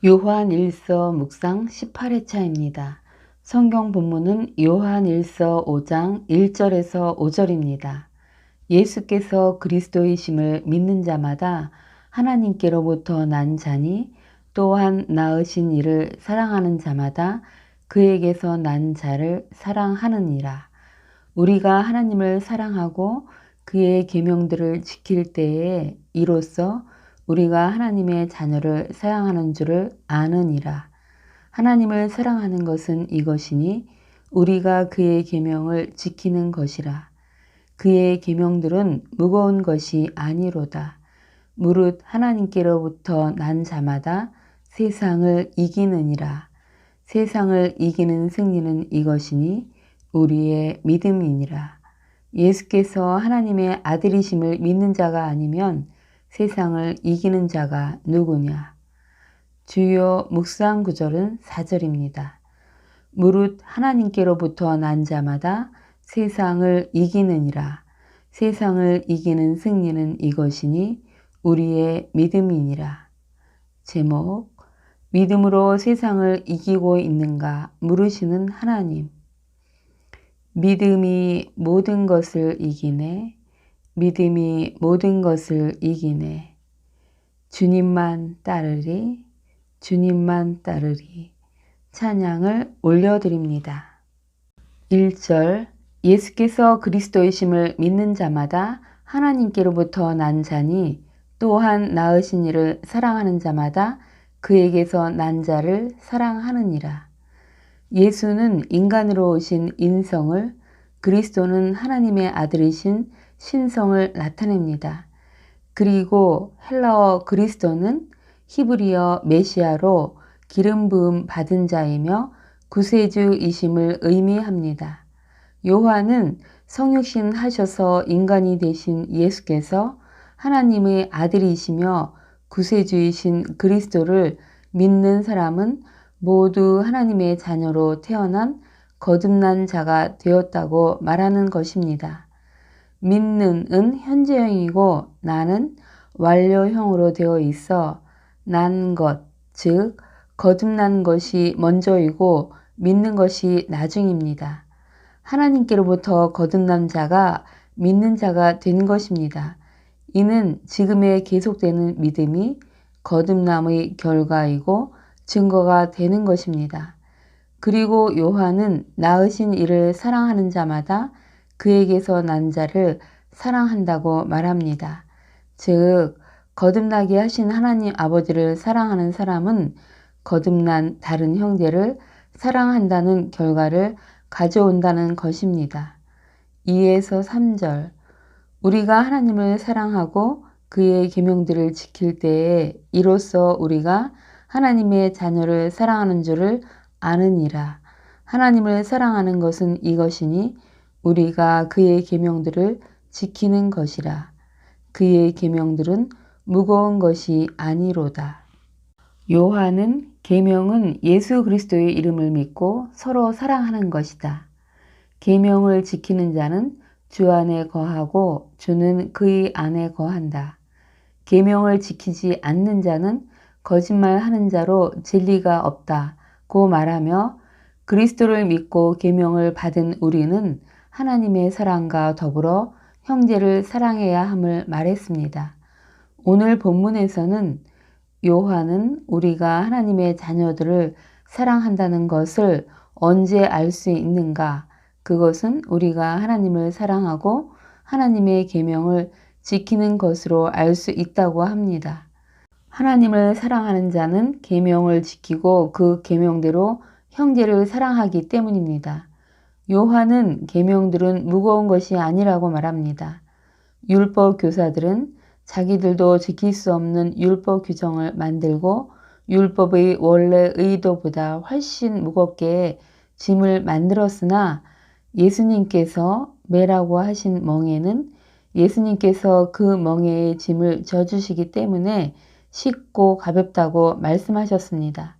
요한일서 묵상 18회차입니다. 성경 본문은 요한일서 5장 1절에서 5절입니다. 예수께서 그리스도이심을 믿는 자마다 하나님께로부터 난 자니 또한 낳으신 이를 사랑하는 자마다 그에게서 난 자를 사랑하느니라. 우리가 하나님을 사랑하고 그의 계명들을 지킬 때에 이로써 우리가 하나님의 자녀를 사랑하는 줄을 아느니라. 하나님을 사랑하는 것은 이것이니 우리가 그의 계명을 지키는 것이라. 그의 계명들은 무거운 것이 아니로다. 무릇 하나님께로부터 난 자마다 세상을 이기느니라. 세상을 이기는 승리는 이것이니 우리의 믿음이니라. 예수께서 하나님의 아들이심을 믿는 자가 아니면 세상을 이기는 자가 누구냐? 주요 묵상 구절은 4절입니다. 무릇 하나님께로부터 난 자마다 세상을 이기느니라. 세상을 이기는 승리는 이것이니 우리의 믿음이니라. 제목, 믿음으로 세상을 이기고 있는가 물으시는 하나님. 믿음이 모든 것을 이기네. 믿음이 모든 것을 이기네. 주님만 따르리. 주님만 따르리. 찬양을 올려드립니다. 1절 예수께서 그리스도이심을 믿는 자마다 하나님께로부터 난 자니 또한 낳으신 이를 사랑하는 자마다 그에게서 난 자를 사랑하느니라. 예수는 인간으로 오신 인성을, 그리스도는 하나님의 아들이신 신성을 나타냅니다. 그리고 헬라어 그리스도는 히브리어 메시아로 기름 부음 받은 자이며 구세주이심을 의미합니다. 요한은 성육신 하셔서 인간이 되신 예수께서 하나님의 아들이시며 구세주이신 그리스도를 믿는 사람은 모두 하나님의 자녀로 태어난 거듭난 자가 되었다고 말하는 것입니다. 믿는은 현재형이고 나는 완료형으로 되어 있어 난 것, 즉 거듭난 것이 먼저이고 믿는 것이 나중입니다. 하나님께로부터 거듭난 자가 믿는 자가 된 것입니다. 이는 지금에 계속되는 믿음이 거듭남의 결과이고 증거가 되는 것입니다. 그리고 요한은 낳으신 이를 사랑하는 자마다 그에게서 난 자를 사랑한다고 말합니다. 즉 거듭나게 하신 하나님 아버지를 사랑하는 사람은 거듭난 다른 형제를 사랑한다는 결과를 가져온다는 것입니다. 2에서 3절 우리가 하나님을 사랑하고 그의 계명들을 지킬 때에 이로써 우리가 하나님의 자녀를 사랑하는 줄을 아느니라. 하나님을 사랑하는 것은 이것이니 우리가 그의 계명들을 지키는 것이라. 그의 계명들은 무거운 것이 아니로다. 요한은 계명은 예수 그리스도의 이름을 믿고 서로 사랑하는 것이다. 계명을 지키는 자는 주 안에 거하고 주는 그의 안에 거한다. 계명을 지키지 않는 자는 거짓말하는 자로 진리가 없다고 말하며 그리스도를 믿고 계명을 받은 우리는 하나님의 사랑과 더불어 형제를 사랑해야 함을 말했습니다. 오늘 본문에서는 요한은 우리가 하나님의 자녀들을 사랑한다는 것을 언제 알 수 있는가? 그것은 우리가 하나님을 사랑하고 하나님의 계명을 지키는 것으로 알 수 있다고 합니다. 하나님을 사랑하는 자는 계명을 지키고 그 계명대로 형제를 사랑하기 때문입니다. 요한은 계명들은 무거운 것이 아니라고 말합니다. 율법 교사들은 자기들도 지킬 수 없는 율법 규정을 만들고 율법의 원래 의도보다 훨씬 무겁게 짐을 만들었으나 예수님께서 매라고 하신 멍에는 예수님께서 그 멍에의 짐을 져주시기 때문에 쉽고 가볍다고 말씀하셨습니다.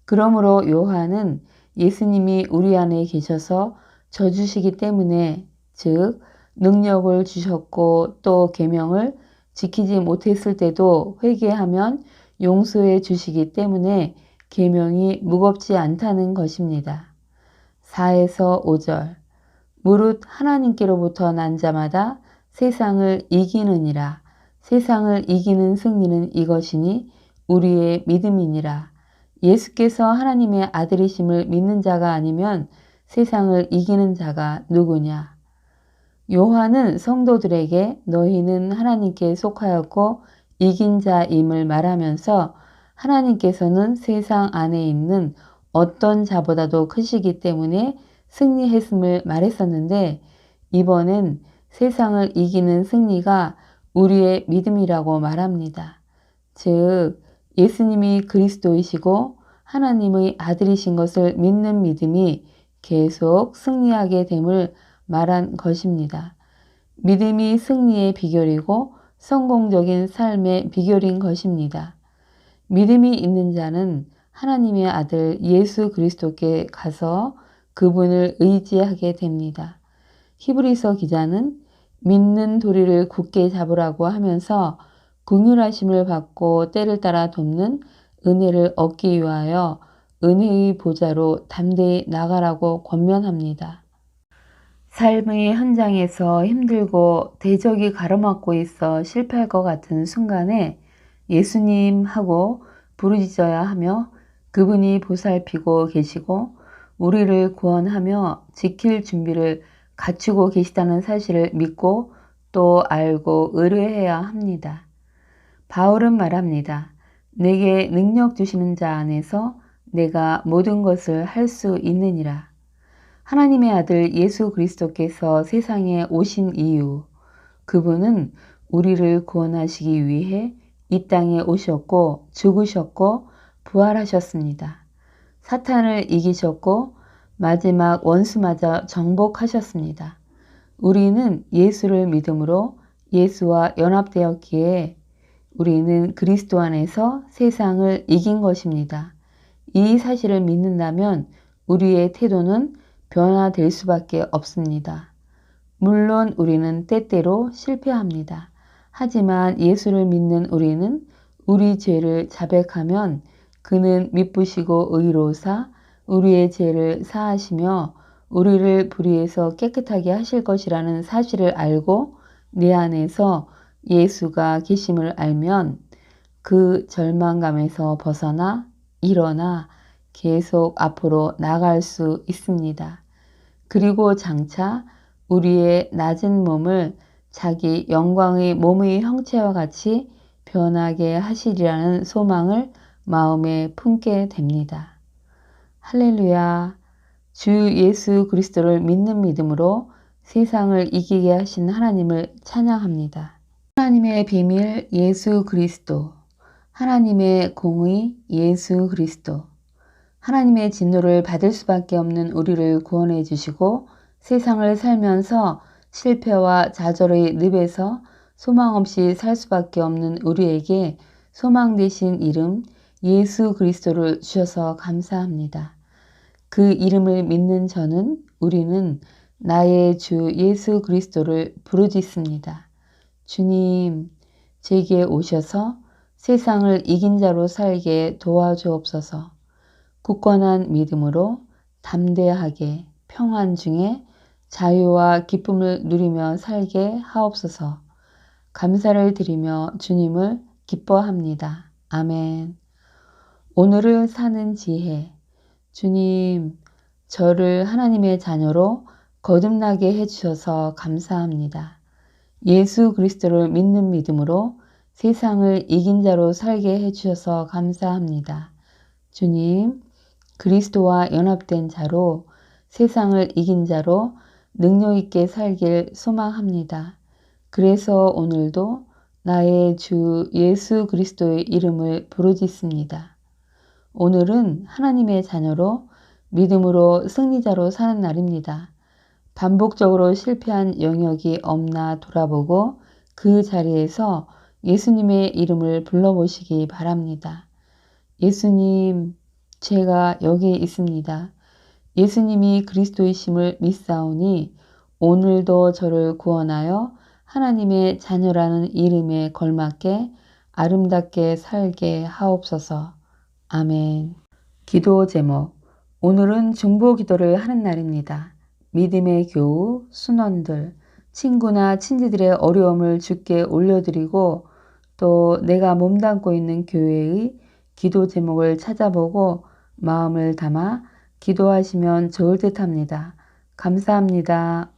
그러므로 요한은 예수님이 우리 안에 계셔서 져주시기 때문에 즉 능력을 주셨고 또 계명을 지키지 못했을 때도 회개하면 용서해 주시기 때문에 계명이 무겁지 않다는 것입니다. 4에서 5절 무릇 하나님께로부터 난 자마다 세상을 이기느니라. 세상을 이기는 승리는 이것이니 우리의 믿음이니라. 예수께서 하나님의 아들이심을 믿는 자가 아니면 세상을 이기는 자가 누구냐? 요한은 성도들에게 너희는 하나님께 속하였고 이긴 자임을 말하면서 하나님께서는 세상 안에 있는 어떤 자보다도 크시기 때문에 승리했음을 말했었는데 이번엔 세상을 이기는 승리가 우리의 믿음이라고 말합니다. 즉 예수님이 그리스도이시고 하나님의 아들이신 것을 믿는 믿음이 계속 승리하게 됨을 말한 것입니다. 믿음이 승리의 비결이고 성공적인 삶의 비결인 것입니다. 믿음이 있는 자는 하나님의 아들 예수 그리스도께 가서 그분을 의지하게 됩니다. 히브리서 기자는 믿는 도리를 굳게 잡으라고 하면서 긍휼하심을 받고 때를 따라 돕는 은혜를 얻기 위하여 은혜의 보좌로 담대히 나가라고 권면합니다. 삶의 현장에서 힘들고 대적이 가로막고 있어 실패할 것 같은 순간에 예수님 하고 부르짖어야 하며 그분이 보살피고 계시고 우리를 구원하며 지킬 준비를 갖추고 계시다는 사실을 믿고 또 알고 의뢰해야 합니다. 바울은 말합니다. 내게 능력 주시는 자 안에서 내가 모든 것을 할 수 있느니라. 하나님의 아들 예수 그리스도께서 세상에 오신 이유, 그분은 우리를 구원하시기 위해 이 땅에 오셨고 죽으셨고 부활하셨습니다. 사탄을 이기셨고 마지막 원수마저 정복하셨습니다. 우리는 예수를 믿음으로 예수와 연합되었기에 우리는 그리스도 안에서 세상을 이긴 것입니다. 이 사실을 믿는다면 우리의 태도는 변화될 수밖에 없습니다. 물론 우리는 때때로 실패합니다. 하지만 예수를 믿는 우리는 우리 죄를 자백하면 그는 미쁘시고 의로우사 우리의 죄를 사하시며 우리를 불의에서 깨끗하게 하실 것이라는 사실을 알고 내 안에서 예수가 계심을 알면 그 절망감에서 벗어나 일어나 계속 앞으로 나갈 수 있습니다. 그리고 장차 우리의 낮은 몸을 자기 영광의 몸의 형체와 같이 변하게 하시리라는 소망을 마음에 품게 됩니다. 할렐루야! 주 예수 그리스도를 믿는 믿음으로 세상을 이기게 하신 하나님을 찬양합니다. 하나님의 비밀 예수 그리스도, 하나님의 공의 예수 그리스도, 하나님의 진노를 받을 수밖에 없는 우리를 구원해 주시고 세상을 살면서 실패와 좌절의 늪에서 소망 없이 살 수밖에 없는 우리에게 소망 되신 이름 예수 그리스도를 주셔서 감사합니다. 그 이름을 믿는 우리는 나의 주 예수 그리스도를 부르짖습니다. 주님, 제게 오셔서 세상을 이긴 자로 살게 도와주옵소서. 굳건한 믿음으로 담대하게 평안 중에 자유와 기쁨을 누리며 살게 하옵소서. 감사를 드리며 주님을 기뻐합니다. 아멘. 오늘을 사는 지혜. 주님, 저를 하나님의 자녀로 거듭나게 해주셔서 감사합니다. 예수 그리스도를 믿는 믿음으로 세상을 이긴 자로 살게 해주셔서 감사합니다. 주님, 그리스도와 연합된 자로 세상을 이긴 자로 능력 있게 살길 소망합니다. 그래서 오늘도 나의 주 예수 그리스도의 이름을 부르짖습니다. 오늘은 하나님의 자녀로 믿음으로 승리자로 사는 날입니다. 반복적으로 실패한 영역이 없나 돌아보고 그 자리에서 예수님의 이름을 불러보시기 바랍니다. 예수님, 제가 여기 있습니다. 예수님이 그리스도이심을 믿사오니 오늘도 저를 구원하여 하나님의 자녀라는 이름에 걸맞게 아름답게 살게 하옵소서. 아멘. 기도 제목. 오늘은 중보 기도를 하는 날입니다. 믿음의 교우, 순원들, 친구나 친지들의 어려움을 주께 올려드리고 또 내가 몸담고 있는 교회의 기도 제목을 찾아보고 마음을 담아 기도하시면 좋을 듯 합니다. 감사합니다.